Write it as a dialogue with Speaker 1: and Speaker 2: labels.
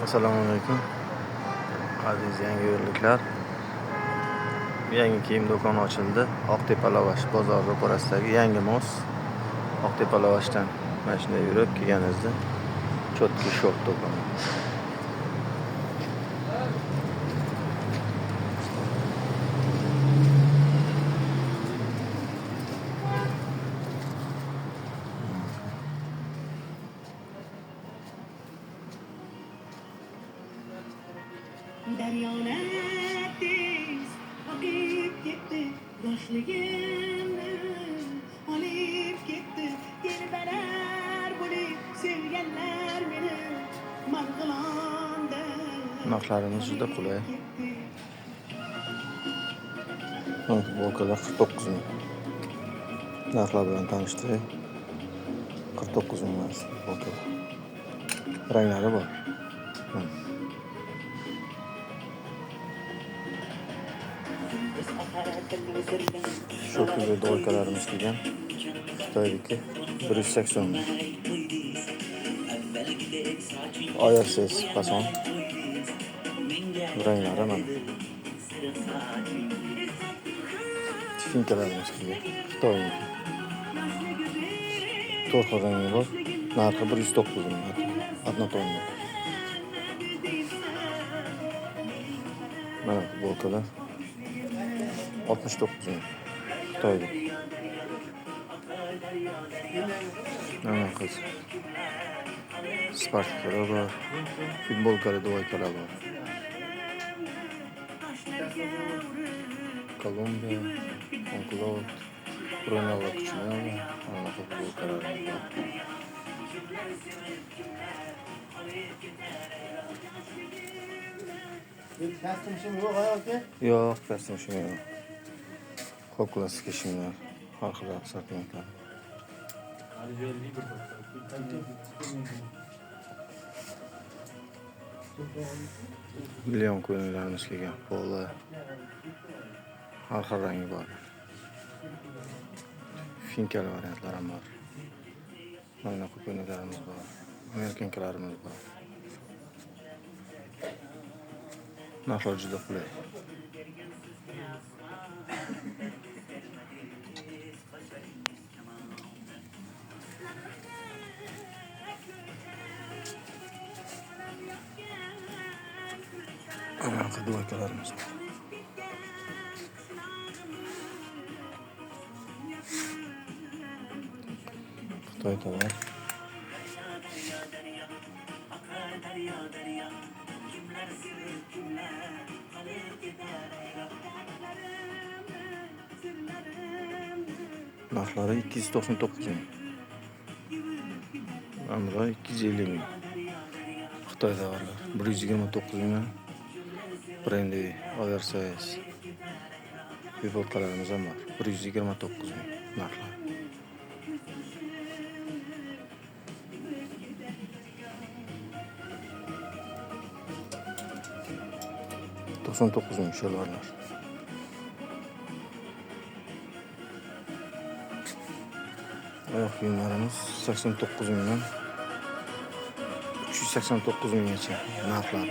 Speaker 1: Assalomu alaykum. Aziz yangi yo'lliklar. Yangi kiyim do'koni ochildi. Oqtepa Lavash bozor ro'parasidagi yangi mos. Oqtepa Lavashdan mana shunday yurib kelganingizda Chotki shop do'koni.
Speaker 2: Daryona tez oqib ketdi yoshligimni olib ketdi telbalar bo'lib sevganlar meni Marg'ilonda
Speaker 1: Narxlarimiz juda qulay. Futbolkalar 49 ming. Narxlar bilan tanishtiring. 49 ming emas futbolka. Ranglari bor. Shu kungi do'lkalarimiz kelgan. Xitoydagi 180 ming. Ayarsiz fason. Ranglari mana. Finkalarimiz kelgan. Xitoyniki. 4 xil rangi bor. Narxi 109 ming. Однотонный. Mana futbolkalar 69 ming. Xitoyda. Mana qiz. Sportkalar bor. Futbolkalar, do'ykalar bor. Kolumbiya, Onklot, Brunello kuchlar, mana futbolkalar bor.
Speaker 3: Kastim shim yo'q aka?
Speaker 1: Yo'q, kastim shim yo'q. Klassik shimlar, har xil sortimentlar. Million ko'ylaklarimiz kelgan. Polo. Har xil rangi bor. Finkal variantlar ham bor. Mana ko'ylaklarimiz bor. Amerikankalarimiz bor. Narxlar juda qulay. Mana do'ykalarimiz bor. Xitoy tovar. Narxlari 299 ming. Amro 250 ming. Xitoy tovarlar 129 ming. Brendi Oversize. Futbolkalarimiz ham bor. 129 ming narxlar. $99 ming shalvarlar. Oyoq kiyimlarimiz 89 mingdan 389 minggacha narxlar.